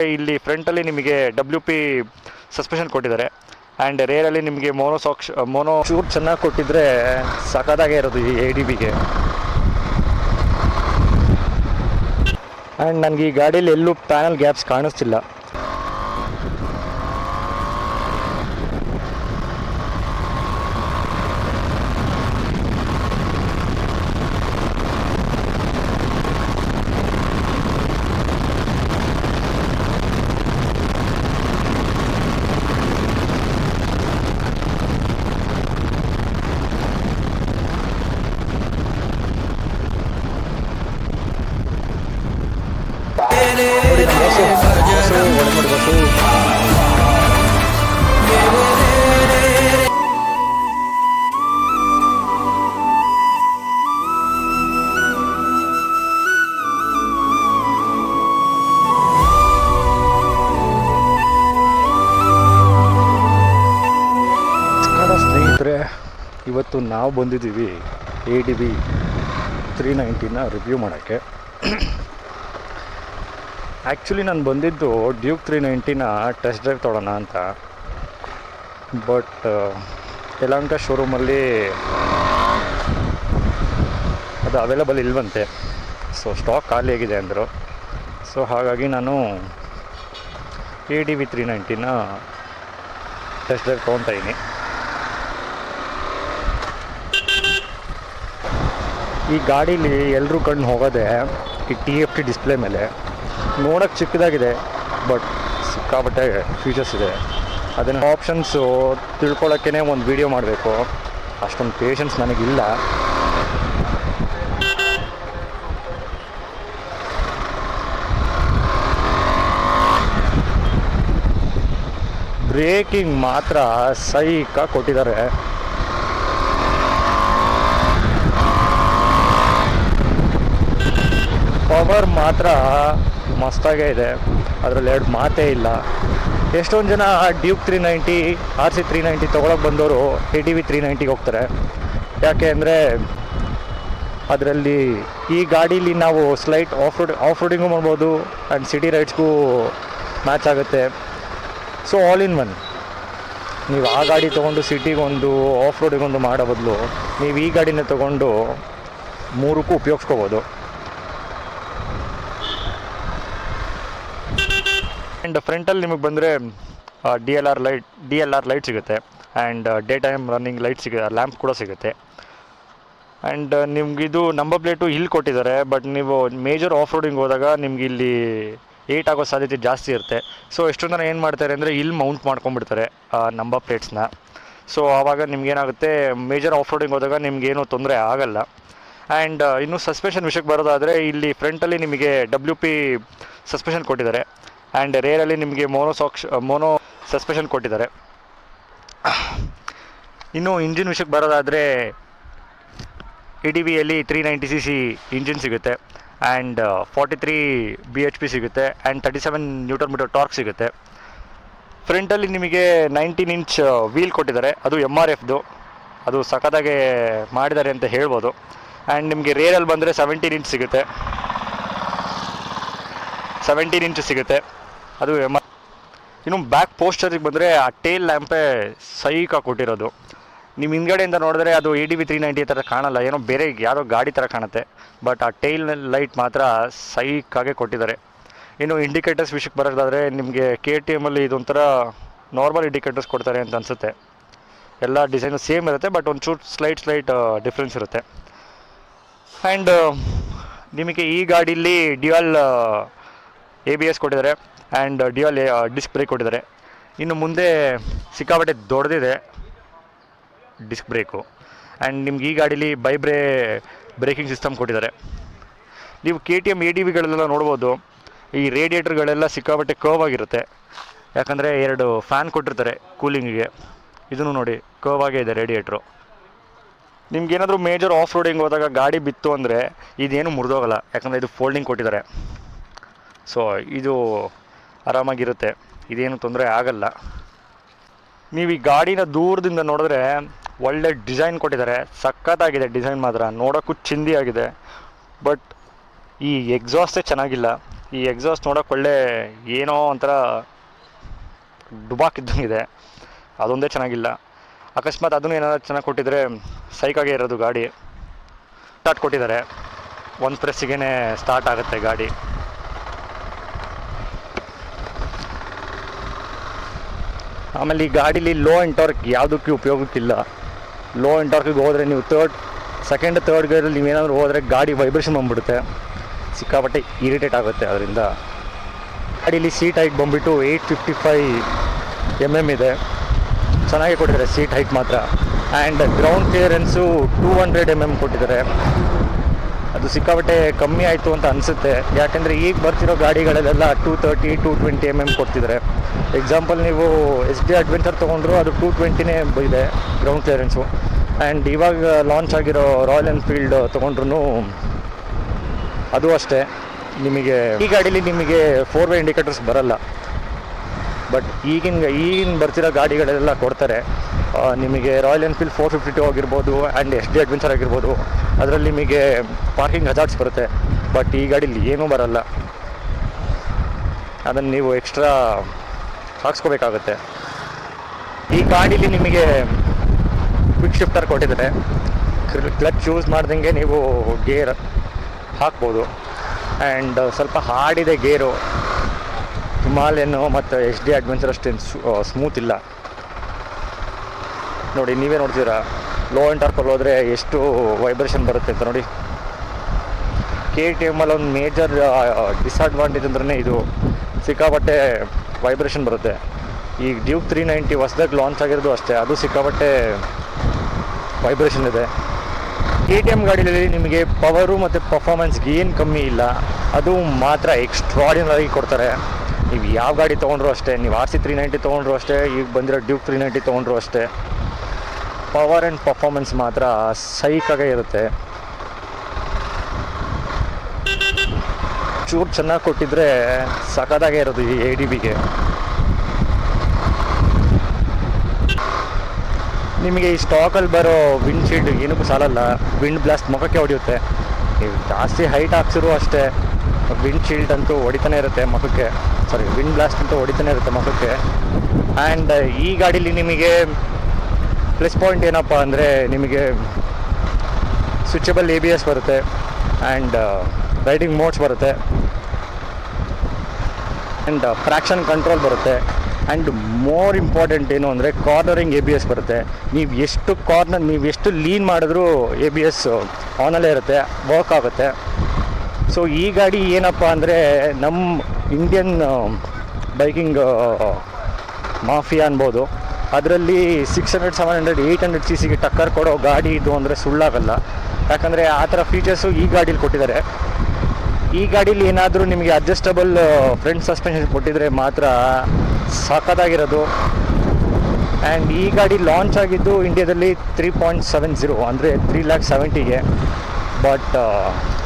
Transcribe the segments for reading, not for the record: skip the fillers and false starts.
ಇಲ್ಲಿ ಫ್ರಂಟಲ್ಲಿ ನಿಮಗೆ WP suspension ಕೊಟ್ಟಿದ್ದಾರೆ. ಆ್ಯಂಡ್ ರೇರಲ್ಲಿ ನಿಮಗೆ ಮೋನೋ ಚೂರು ಚೆನ್ನಾಗಿ ಕೊಟ್ಟಿದ್ರೆ ಸಖತ್ತಾಗೇ ಇರೋದು ಈ ADBಗೆ. ಆ್ಯಂಡ್ ನನಗೆ ಈ ಗಾಡೀಲಿ ಎಲ್ಲೂ ಪ್ಯಾನಲ್ ಗ್ಯಾಪ್ಸ್ ಕಾಣಿಸ್ತಿಲ್ಲ. ಸ್ನೇಹಿತರೆ, ಇವತ್ತು ನಾವು ಬಂದಿದ್ದೀವಿ ADB 390ನ ರಿವ್ಯೂ ಮಾಡೋಕ್ಕೆ. ಆ್ಯಕ್ಚುಲಿ ನಾನು ಬಂದಿದ್ದು ಡ್ಯೂಕ್ 390ನ ಟೆಸ್ಟ್ ಡ್ರೈವ್ ತೊಗೊಳ್ಳೋಣ ಅಂತ. ಬಟ್ ಯಲಹಂಕ ಶೋರೂಮಲ್ಲಿ ಅದು ಅವೈಲಬಲ್ ಇಲ್ವಂತೆ. ಸೊ ಸ್ಟಾಕ್ ಖಾಲಿಯಾಗಿದೆ ಅಂದರು. ಸೊ ಹಾಗಾಗಿ ನಾನು ADB 390ನ ಟೆಸ್ಟ್ ಡ್ರೈವ್ ತೊಗೊತಾಯಿದ್ದೀನಿ. ಈ ಗಾಡೀಲಿ ಎಲ್ಲರೂ ಕಣ್ಣು ಹೋಗೋದೆ ಈ TFT ಡಿಸ್ಪ್ಲೇ ಮೇಲೆ. ನೋಡೋಕ್ಕೆ ಚಿಕ್ಕದಾಗಿದೆ, ಬಟ್ ಸಿಕ್ಕಾಪಟ್ಟೆ ಫೀಚರ್ಸ್ ಇದೆ. ಅದನ್ನು ಆಪ್ಷನ್ಸು ತಿಳ್ಕೊಳ್ಳೋಕ್ಕೇ ಒಂದು ವೀಡಿಯೋ ಮಾಡಬೇಕು, ಅಷ್ಟೊಂದು ಪೇಷನ್ಸ್ ನನಗಿಲ್ಲ. ಬ್ರೇಕಿಂಗ್ ಮಾತ್ರ ಸೈಕಾಗಿ ಕೊಟ್ಟಿದ್ದಾರೆ. ಪವರ್ ಮಾತ್ರ ಮಸ್ತಾಗೇ ಇದೆ, ಅದರಲ್ಲಿ ಎರಡು ಮಾತೇ ಇಲ್ಲ. ಎಷ್ಟೊಂದು ಜನ ಡ್ಯೂಕ್ 390 RC 390 ತೊಗೊಳಕ್ಕೆ ಬಂದವರು ADB 390ಗೆ ಹೋಗ್ತಾರೆ. ಯಾಕೆ ಅಂದರೆ ಅದರಲ್ಲಿ ಈ ಗಾಡೀಲಿ ನಾವು ಸ್ಲೈಟ್ ಆಫ್ ರೋಡಿಂಗು ಮಾಡ್ಬೋದು ಆ್ಯಂಡ್ ಸಿಟಿ ರೈಡ್ಸ್ಗೂ ಮ್ಯಾಚ್ ಆಗುತ್ತೆ. So all in one. ನೀವು ಆ ಗಾಡಿ ತೊಗೊಂಡು ಸಿಟಿಗೊಂದು ಆಫ್ ರೋಡಿಗೊಂದು ಮಾಡೋ ಬದಲು ನೀವು ಈ ಗಾಡಿನ ತೊಗೊಂಡು ಮೂರಕ್ಕೂ ಉಪಯೋಗಿಸ್ಕೋಬೋದು. ಆ್ಯಂಡ್ ಫ್ರಂಟಲ್ಲಿ ನಿಮಗೆ ಬಂದರೆ DLR ಲೈಟ್ ಸಿಗುತ್ತೆ. And day time running light lamp ಕೂಡ ಸಿಗುತ್ತೆ. ಆ್ಯಂಡ್ ನಿಮಗಿದು ನಂಬರ್ ಪ್ಲೇಟು ಇಲ್ಲಿ ಕೊಟ್ಟಿದ್ದಾರೆ. ಬಟ್ ನೀವು ಮೇಜರ್ ಆಫ್ ರೋಡಿಂಗ್ ಹೋದಾಗ ನಿಮ್ಗೆ ಇಲ್ಲಿ ಏಟ್ ಆಗೋ ಸಾಧ್ಯತೆ ಜಾಸ್ತಿ ಇರುತ್ತೆ. ಸೊ ಎಷ್ಟೊಂದು ಜನ ಏನು ಮಾಡ್ತಾರೆ ಅಂದರೆ ಇಲ್ಲಿ ಮೌಂಟ್ ಮಾಡ್ಕೊಂಡ್ಬಿಡ್ತಾರೆ ನಂಬರ್ ಪ್ಲೇಟ್ಸ್ನ. ಸೊ ಆವಾಗ ನಿಮ್ಗೇನಾಗುತ್ತೆ, ಮೇಜರ್ ಆಫ್ ರೋಡಿಂಗ್ ಹೋದಾಗ ನಿಮಗೇನು ತೊಂದರೆ ಆಗಲ್ಲ. ಆ್ಯಂಡ್ ಇನ್ನು ಸಸ್ಪೆನ್ಷನ್ ವಿಷಯಕ್ಕೆ ಬರೋದಾದರೆ ಇಲ್ಲಿ ಫ್ರಂಟಲ್ಲಿ ನಿಮಗೆ WP ಸಸ್ಪೆನ್ಷನ್ ಕೊಟ್ಟಿದ್ದಾರೆ. ಆ್ಯಂಡ್ ರೇರಲ್ಲಿ ನಿಮಗೆ ಮೋನೋ ಸಸ್ಪೆನ್ಷನ್ ಕೊಟ್ಟಿದ್ದಾರೆ. ಇನ್ನು ಇಂಜಿನ್ ವಿಷಯಕ್ಕೆ ಬರೋದಾದರೆ ADBಯಲ್ಲಿ 390cc ಇಂಜಿನ್ ಸಿಗುತ್ತೆ. ಆ್ಯಂಡ್ 43 bhp ಸಿಗುತ್ತೆ. ಆ್ಯಂಡ್ 37 Nm ಟಾರ್ಕ್ ಸಿಗುತ್ತೆ. ಫ್ರಂಟಲ್ಲಿ ನಿಮಗೆ 19 ಇಂಚ್ ವೀಲ್ ಕೊಟ್ಟಿದ್ದಾರೆ. ಅದು MRFದು, ಅದು ಸಖತ್ತಾಗೆ ಮಾಡಿದ್ದಾರೆ ಅಂತ ಹೇಳ್ಬೋದು. ಆ್ಯಂಡ್ ನಿಮಗೆ ರೇರಲ್ಲಿ ಬಂದರೆ 17 ಇಂಚ್ ಸಿಗುತ್ತೆ. 17 ಇಂಚ್ ಸಿಗುತ್ತೆ, ಅದು ಇನ್ನು ಬ್ಯಾಕ್ ಪೋಸ್ಟರಿಗೆ ಬಂದರೆ ಆ ಟೇಲ್ ಲ್ಯಾಂಪೇ ಸೈಕಾಗಿ ಕೊಟ್ಟಿರೋದು. ನಿಮ್ಮ ಹಿಂದ್ಗಡೆಯಿಂದ ನೋಡಿದ್ರೆ ಅದು ADB 390 ಥರ ಕಾಣಲ್ಲ, ಏನೋ ಬೇರೆ ಯಾರೋ ಗಾಡಿ ಥರ ಕಾಣುತ್ತೆ. ಬಟ್ ಆ ಟೇಲ್ ಲೈಟ್ ಮಾತ್ರ ಸೈಕಾಗೆ ಕೊಟ್ಟಿದ್ದಾರೆ. ಇನ್ನು ಇಂಡಿಕೇಟರ್ಸ್ ವಿಷಯಕ್ಕೆ ಬರೋದಾದರೆ ನಿಮಗೆ KTMಲ್ಲಿ ಇದೊಂಥರ ನಾರ್ಮಲ್ ಇಂಡಿಕೇಟರ್ಸ್ ಕೊಡ್ತಾರೆ ಅಂತ ಅನಿಸುತ್ತೆ. ಎಲ್ಲ ಡಿಸೈನು ಸೇಮ್ ಇರುತ್ತೆ, ಬಟ್ ಒಂಚೂರು ಸ್ಲೈಟ್ ಡಿಫ್ರೆನ್ಸ್ ಇರುತ್ತೆ. ಆ್ಯಂಡ್ ನಿಮಗೆ ಈ ಗಾಡೀಲಿ ಡ್ಯುಯಲ್ ABS ಕೊಟ್ಟಿದ್ದಾರೆ. ಆ್ಯಂಡ್ ಡ್ಯುಯಲ್ ಡಿಸ್ಕ್ ಬ್ರೇಕ್ ಕೊಟ್ಟಿದ್ದಾರೆ. ಇನ್ನು ಮುಂದೆ ಸಿಕ್ಕಾಪಟ್ಟೆ ದೊಡ್ಡದಿದೆ ಡಿಸ್ಕ್ ಬ್ರೇಕು. ಆ್ಯಂಡ್ ನಿಮ್ಗೆ ಈ ಗಾಡೀಲಿ ಬ್ರೇಕಿಂಗ್ ಸಿಸ್ಟಮ್ ಕೊಟ್ಟಿದ್ದಾರೆ. ನೀವು KTM ADBಗಳೆಲ್ಲ ನೋಡ್ಬೋದು, ಈ ರೇಡಿಯೇಟರ್ಗಳೆಲ್ಲ ಸಿಕ್ಕಾಪಟ್ಟೆ ಕರ್ವ್ ಆಗಿರುತ್ತೆ. ಯಾಕಂದರೆ 2 ಫ್ಯಾನ್ ಕೊಟ್ಟಿರ್ತಾರೆ ಕೂಲಿಂಗಿಗೆ. ಇದನ್ನು ನೋಡಿ, ಕರ್ವ್ ಆಗೇ ಇದೆ ರೇಡಿಯೇಟ್ರು. ನಿಮ್ಗೇನಾದರೂ ಮೇಜರ್ ಆಫ್ ರೋಡಿಂಗ್ ಹೋದಾಗ ಗಾಡಿ ಬಿತ್ತು ಅಂದರೆ ಇದೇನು ಮುರಿದೋಗಲ್ಲ, ಯಾಕಂದರೆ ಇದು ಫೋಲ್ಡಿಂಗ್ ಕೊಟ್ಟಿದ್ದಾರೆ. ಸೊ ಇದು ಆರಾಮಾಗಿರುತ್ತೆ, ಇದೇನು ತೊಂದರೆ ಆಗಲ್ಲ. ನೀವು ಈ ಗಾಡಿನ ದೂರದಿಂದ ನೋಡಿದ್ರೆ ಒಳ್ಳೆ ಡಿಸೈನ್ ಕೊಟ್ಟಿದ್ದಾರೆ, ಸಖತ್ತಾಗಿದೆ ಡಿಸೈನ್ ಮಾತ್ರ, ನೋಡೋಕ್ಕೂ ಚಿಂದಿಯಾಗಿದೆ. ಬಟ್ ಈ ಎಕ್ಸಾಸ್ಟೇ ಚೆನ್ನಾಗಿಲ್ಲ. ಈ ಎಕ್ಸಾಸ್ಟ್ ನೋಡೋಕೆ ಒಳ್ಳೆ ಏನೋ ಒಂಥರ ಡುಬಾಕಿದ್ದಂಗಿದೆ, ಅದೊಂದೇ ಚೆನ್ನಾಗಿಲ್ಲ. ಅಕಸ್ಮಾತ್ ಅದನ್ನು ಏನಾದ್ರು ಚೆನ್ನಾಗಿ ಕೊಟ್ಟಿದ್ರೆ ಸೈಕಾಗೇ ಇರೋದು ಗಾಡಿ. ಸ್ಟಾರ್ಟ್ ಕೊಟ್ಟಿದ್ದಾರೆ, ಒಂದು ಪ್ರೆಸ್ಸಿಗೆ ಸ್ಟಾರ್ಟ್ ಆಗುತ್ತೆ ಗಾಡಿ. ಆಮೇಲೆ ಈ ಗಾಡೀಲಿ ಲೋ ಆ್ಯಂಡ್ ಟಾರ್ಕ್ ಯಾವುದಕ್ಕೆ ಉಪಯೋಗಕ್ಕಿಲ್ಲ. ಲೋ ಆ್ಯಂಡ್ ಟಾರ್ಕಿಗೆ ಹೋದರೆ ನೀವು ಸೆಕೆಂಡ್ ಥರ್ಡ್ ಗೇರಲ್ಲಿ ನೀವೇನಾದರೂ ಹೋದರೆ ಗಾಡಿ ವೈಬ್ರೇಷನ್ ಬಂದುಬಿಡುತ್ತೆ, ಸಿಕ್ಕಾಪಟ್ಟೆ ಇರಿಟೇಟ್ ಆಗುತ್ತೆ ಅದರಿಂದ. ಗಾಡೀಲಿ ಸೀಟ್ ಹೈಟ್ ಬಂದುಬಿಟ್ಟು 855 mm ಇದೆ, ಚೆನ್ನಾಗಿ ಕೊಟ್ಟಿದ್ದಾರೆ ಸೀಟ್ ಹೈಟ್ ಮಾತ್ರ. ಆ್ಯಂಡ್ ಗ್ರೌಂಡ್ ಕ್ಲಿಯರೆನ್ಸು 200 mm ಕೊಟ್ಟಿದ್ದಾರೆ. ಅದು ಸಿಕ್ಕಾಪಟ್ಟೆ ಕಮ್ಮಿ ಆಯಿತು ಅಂತ ಅನಿಸುತ್ತೆ, ಯಾಕೆಂದರೆ ಈಗ ಬರ್ತಿರೋ ಗಾಡಿಗಳಲ್ಲೆಲ್ಲ 230 220 mm ಕೊಡ್ತಿದ್ದಾರೆ. ಎಕ್ಸಾಂಪಲ್ ನೀವು SD ಅಡ್ವೆಂಚರ್ ತೊಗೊಂಡ್ರು ಅದು 220ನೇ ಇದೆ ಗ್ರೌಂಡ್ ಕ್ಲಿಯರೆನ್ಸು. ಆ್ಯಂಡ್ ಇವಾಗ ಲಾಂಚ್ ಆಗಿರೋ ರಾಯಲ್ ಎನ್ಫೀಲ್ಡ್ ತೊಗೊಂಡ್ರು ಅದು ಅಷ್ಟೇ. ನಿಮಗೆ ಈ ಗಾಡೀಲಿ ನಿಮಗೆ 4-way ಇಂಡಿಕೇಟರ್ಸ್ ಬರಲ್ಲ, ಬಟ್ ಈಗಿನ ಬರ್ತಿರೋ ಗಾಡಿಗಳೆಲ್ಲ ಕೊಡ್ತಾರೆ. ನಿಮಗೆ ರಾಯಲ್ ಎನ್ಫೀಲ್ಡ್ 452 ಆಗಿರ್ಬೋದು ಆ್ಯಂಡ್ SD ಅಡ್ವೆಂಚರ್ ಆಗಿರ್ಬೋದು, ಅದರಲ್ಲಿ ನಿಮಗೆ ಪಾರ್ಕಿಂಗ್ ಹಜಾರ್ಡ್ಸ್ ಬರುತ್ತೆ. ಬಟ್ ಈ ಗಾಡೀಲಿ ಏನೂ ಬರಲ್ಲ, ಅದನ್ನು ನೀವು ಎಕ್ಸ್ಟ್ರಾ ಹಾಕ್ಸ್ಕೋಬೇಕಾಗತ್ತೆ. ಈ ಗಾಡೀಲಿ ನಿಮಗೆ ಕ್ವಿಕ್ ಶಿಫ್ಟರ್ ಕೊಟ್ಟಿದ್ದಾರೆ, ಕ್ಲಚ್ ಯೂಸ್ ಮಾಡ್ದಂಗೆ ನೀವು ಗೇರ್ ಹಾಕ್ಬೋದು. ಆ್ಯಂಡ್ ಸ್ವಲ್ಪ ಹಾರ್ಡಿದೆ ಗೇರು, ಹಿಮಾಲಯನು ಮತ್ತು SD ಅಡ್ವೆಂಚರ್ ಅಷ್ಟೇನು ಸ್ಮೂತ್ ಇಲ್ಲ. ನೋಡಿ, ನೀವೇ ನೋಡ್ತೀರಾ ಲೋ ಆ್ಯಂಡ್ ಟಾರ್ಕಲ್ಲಿ ಹೋದರೆ ಎಷ್ಟು ವೈಬ್ರೇಷನ್ ಬರುತ್ತೆ ಅಂತ ನೋಡಿ. KTM ಒಂದು ಮೇಜರ್ ಡಿಸ್ಅಡ್ವಾಂಟೇಜ್ ಅಂದ್ರೆ ಇದು, ಸಿಕ್ಕಾಪಟ್ಟೆ ವೈಬ್ರೇಷನ್ ಬರುತ್ತೆ. ಈಗ ಡ್ಯೂಕ್ 390 ಹೊಸದಾಗಿ ಲಾಂಚ್ ಆಗಿರೋದು ಅಷ್ಟೇ, ಅದು ಸಿಕ್ಕಾಪಟ್ಟೆ ವೈಬ್ರೇಷನ್ ಇದೆ. KTM ಗಾಡಿಯಲ್ಲಿ ನಿಮಗೆ ಪವರು ಮತ್ತು ಪರ್ಫಾರ್ಮೆನ್ಸ್ಗೆ ಏನು ಕಮ್ಮಿ ಇಲ್ಲ, ಅದು ಮಾತ್ರ ಎಕ್ಸ್ಟ್ರಾಡಿನರಿ ಕೊಡ್ತಾರೆ. ನೀವು ಯಾವ ಗಾಡಿ ತೊಗೊಂಡ್ರು ಅಷ್ಟೇ, ನೀವು RC 390 ತೊಗೊಂಡ್ರು ಅಷ್ಟೇ, ಈಗ ಬಂದಿರೋ ಡ್ಯೂಕ್ 390 ತೊಗೊಂಡ್ರು ಅಷ್ಟೇ, ಪವರ್ ಆ್ಯಂಡ್ ಪರ್ಫಾರ್ಮೆನ್ಸ್ ಮಾತ್ರ ಸೈಕಾಗೇ ಇರುತ್ತೆ. ಚೂರು ಚೆನ್ನಾಗಿ ಕೊಟ್ಟಿದ್ರೆ ಸಖತ್ತಾಗೇ ಇರೋದು ಈ ADBಗೆ. ನಿಮಗೆ ಈ ಸ್ಟಾಕಲ್ಲಿ ಬರೋ ವಿಂಡ್ಶೀಲ್ಡ್ ಏನಕ್ಕೂ ಸಾಲಲ್ಲ, ವಿಂಡ್ ಬ್ಲಾಸ್ಟ್ ಮುಖಕ್ಕೆ ಹೊಡೆಯುತ್ತೆ. ನೀವು ಜಾಸ್ತಿ ಹೈಟ್ ಹಾಕ್ಸಿರು ಅಷ್ಟೇ, ವಿಂಡ್ಶೀಲ್ಡ್ ಅಂತೂ ಹೊಡಿತಾನೆ ಇರುತ್ತೆ ಮುಖಕ್ಕೆ, ವಿಂಡ್ ಬ್ಲಾಸ್ಟ್ ಅಂತೂ ಹೊಡಿತಾನೆ ಇರುತ್ತೆ ಮುಖಕ್ಕೆ. ಆ್ಯಂಡ್ ಈ ಗಾಡೀಲಿ ನಿಮಗೆ ಪ್ಲಸ್ ಪಾಯಿಂಟ್ ಏನಪ್ಪ ಅಂದರೆ, ನಿಮಗೆ ಸ್ವಿಚಬಲ್ ABS ಬರುತ್ತೆ ಆ್ಯಂಡ್ ರೈಡಿಂಗ್ ಮೋಡ್ಸ್ ಬರುತ್ತೆ ಆ್ಯಂಡ್ ಫ್ರ್ಯಾಕ್ಷನ್ ಕಂಟ್ರೋಲ್ ಬರುತ್ತೆ. ಆ್ಯಂಡ್ ಮೋರ್ ಇಂಪಾರ್ಟೆಂಟ್ ಏನು ಅಂದರೆ ಕಾರ್ನರಿಂಗ್ ABS ಬರುತ್ತೆ. ನೀವು ಎಷ್ಟು ಲೀನ್ ಮಾಡಿದ್ರೂ ABS ಆನಲ್ಲೇ ಇರುತ್ತೆ, ವರ್ಕ್ ಆಗುತ್ತೆ. ಸೊ ಈ ಗಾಡಿ ಏನಪ್ಪ ಅಂದರೆ, ನಮ್ಮ ಇಂಡಿಯನ್ ಬೈಕಿಂಗ್ ಮಾಫಿಯಾ ಅನ್ಬೋದು, ಅದರಲ್ಲಿ 600 700 800 cc ಟಕ್ಕರ್ ಕೊಡೋ ಗಾಡಿ ಇದು ಅಂದರೆ ಸುಳ್ಳಾಗಲ್ಲ. ಯಾಕಂದರೆ ಆ ಥರ ಫೀಚರ್ಸು ಈ ಗಾಡೀಲಿ ಕೊಟ್ಟಿದ್ದಾರೆ. ಈ ಗಾಡೀಲಿ ಏನಾದರೂ ನಿಮಗೆ ಅಡ್ಜಸ್ಟಬಲ್ ಫ್ರಂಟ್ ಸಸ್ಪೆನ್ಷನ್ ಕೊಟ್ಟಿದ್ರೆ ಮಾತ್ರ ಸಖತ್ತಾಗಿರೋದು. ಆ್ಯಂಡ್ ಈ ಗಾಡಿ ಲಾಂಚ್ ಆಗಿದ್ದು ಇಂಡಿಯಾದಲ್ಲಿ 3.70 ಅಂದರೆ 3,70,000ಗೆ. But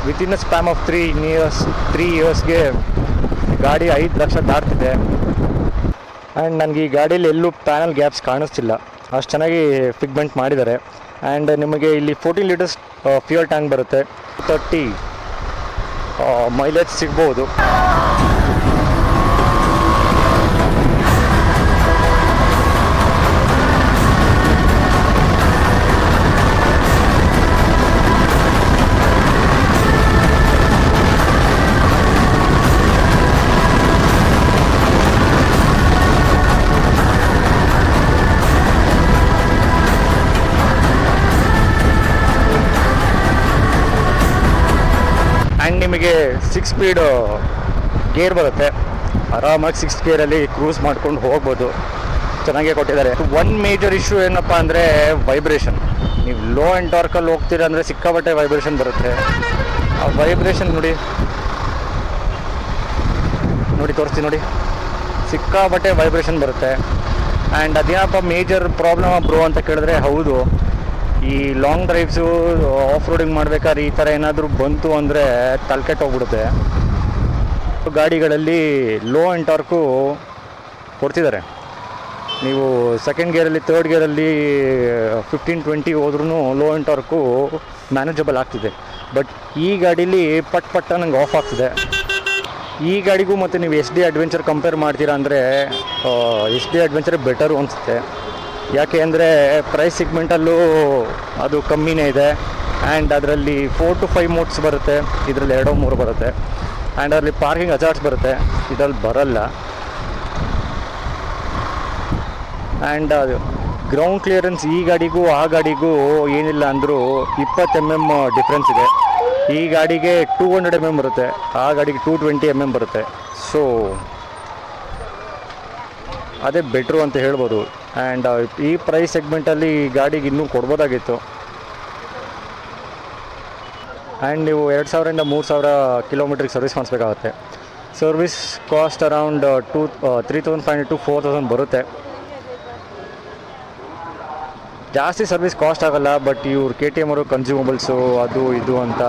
within a span of 3 ಇಯರ್ಸ್ಗೆ ಗಾಡಿ 5 ಲಕ್ಷ ದಾಟ್ತಿದೆ. ಆ್ಯಂಡ್ ನನಗೆ ಈ ಗಾಡೀಲಿ ಎಲ್ಲೂ ಪ್ಯಾನಲ್ ಗ್ಯಾಪ್ಸ್ ಕಾಣಿಸ್ತಿಲ್ಲ, ಅಷ್ಟು ಚೆನ್ನಾಗಿ ಫಿಗ್ಮೆಂಟ್ ಮಾಡಿದ್ದಾರೆ. ಆ್ಯಂಡ್ ನಿಮಗೆ ಇಲ್ಲಿ 14 ಲೀಟರ್ಸ್ ಫ್ಯೂಯಲ್ ಟ್ಯಾಂಕ್ ಬರುತ್ತೆ, 30 ಮೈಲೇಜ್ ಸಿಗ್ಬೋದು. ಆ್ಯಂಡ್ ನಿಮಗೆ 6 ಸ್ಪೀಡ್ ಗೇರ್ ಬರುತ್ತೆ, ಆರಾಮಾಗಿ 6 ಗೇರಲ್ಲಿ ಕ್ರೂಸ್ ಮಾಡ್ಕೊಂಡು ಹೋಗ್ಬೋದು, ಚೆನ್ನಾಗೇ ಕೊಟ್ಟಿದ್ದಾರೆ. ಒನ್ ಮೇಜರ್ ಇಶ್ಯೂ ಏನಪ್ಪ ಅಂದರೆ ವೈಬ್ರೇಷನ್. ನೀವು ಲೋ ಆ್ಯಂಡ್ ಟಾರ್ಕಲ್ಲಿ ಹೋಗ್ತೀರ ಅಂದರೆ ಸಿಕ್ಕಾಪಟ್ಟೆ ವೈಬ್ರೇಷನ್ ಬರುತ್ತೆ. ಆ ವೈಬ್ರೇಷನ್ ನೋಡಿ ತೋರಿಸ್ತೀನಿ ನೋಡಿ, ಸಿಕ್ಕಾಪಟ್ಟೆ ವೈಬ್ರೇಷನ್ ಬರುತ್ತೆ. ಆ್ಯಂಡ್ ಅದೇನಪ್ಪ ಮೇಜರ್ ಪ್ರಾಬ್ಲಮ್ ಬ್ರೋ ಅಂತ ಕೇಳಿದ್ರೆ, ಹೌದು, ಈ ಲಾಂಗ್ ಡ್ರೈವ್ಸು ಆಫ್ ರೋಡಿಂಗ್ ಮಾಡ್ಬೇಕಾದ್ರೆ ಈ ಥರ ಏನಾದರೂ ಬಂತು ಅಂದರೆ ತಲೆಕೆಟ್ಟೋಗ್ಬಿಡುತ್ತೆ. ಗಾಡಿಗಳಲ್ಲಿ ಲೋ ಆ್ಯಂಡ್ ಟಾರ್ಕು ಕೊಡ್ತಿದ್ದಾರೆ. ನೀವು ಸೆಕೆಂಡ್ ಗೇರಲ್ಲಿ ಥರ್ಡ್ ಗೇರಲ್ಲಿ 15-20 ಹೋದ್ರೂ ಲೋ ಆ್ಯಂಡ್ ಟಾರ್ಕು ಮ್ಯಾನೇಜಬಲ್ ಆಗ್ತಿದೆ. ಬಟ್ ಈ ಗಾಡೀಲಿ ಪಟ್ ನಂಗೆ ಆಫ್ ಆಗ್ತಿದೆ. ಈ ಗಾಡಿಗೂ ಮತ್ತು ನೀವು ಎಸ್ ಡಿ ಅಡ್ವೆಂಚರ್ ಕಂಪೇರ್ ಮಾಡ್ತೀರಾ ಅಂದರೆ ಎಸ್ ಡಿ ಅಡ್ವೆಂಚರ್ ಬೆಟರು ಅನಿಸುತ್ತೆ. ಯಾಕೆ ಅಂದರೆ ಪ್ರೈಸ್ ಸಿಗ್ಮೆಂಟಲ್ಲೂ ಅದು ಕಮ್ಮಿನೇ ಇದೆ. ಆ್ಯಂಡ್ ಅದರಲ್ಲಿ 4 to 5 ಮೋಡ್ಸ್ ಬರುತ್ತೆ, ಇದರಲ್ಲಿ 2-3 ಬರುತ್ತೆ. ಆ್ಯಂಡ್ ಅದರಲ್ಲಿ ಪಾರ್ಕಿಂಗ್ ಹಜಾರ್ಡ್ಸ್ ಬರುತ್ತೆ, ಇದರಲ್ಲಿ ಬರಲ್ಲ. ಆ್ಯಂಡ್ ಅದು ಗ್ರೌಂಡ್ ಕ್ಲಿಯರೆನ್ಸ್ ಈ ಗಾಡಿಗೂ ಆ ಗಾಡಿಗೂ ಏನಿಲ್ಲ ಅಂದರೂ 20 mm ಡಿಫ್ರೆನ್ಸ್ ಇದೆ. ಈ ಗಾಡಿಗೆ 200 mm ಬರುತ್ತೆ, ಆ ಗಾಡಿಗೆ 220 mm ಬರುತ್ತೆ. ಸೊ ಅದೇ ಬೆಟ್ರು ಅಂತ ಹೇಳ್ಬೋದು. ಆ್ಯಂಡ್ ಈ ಪ್ರೈಸ್ ಸೆಗ್ಮೆಂಟಲ್ಲಿ ಈ ಗಾಡಿಗೆ ಇನ್ನೂ ಕೊಡ್ಬೋದಾಗಿತ್ತು. ಆ್ಯಂಡ್ ನೀವು 2000 ಇಂದ 3000 ಕಿಲೋಮೀಟ್ರಿಗೆ ಸರ್ವಿಸ್ ಮಾಡಿಸ್ಬೇಕಾಗತ್ತೆ. ಸರ್ವಿಸ್ ಕಾಸ್ಟ್ ಅರೌಂಡ್ 3500 to 4000 ಬರುತ್ತೆ. ಜಾಸ್ತಿ ಸರ್ವಿಸ್ ಕಾಸ್ಟ್ ಆಗೋಲ್ಲ, ಬಟ್ ಇವ್ರು KTM ಅವರು ಕನ್ಸ್ಯೂಮಬಲ್ಸು ಅದು ಇದು ಅಂತ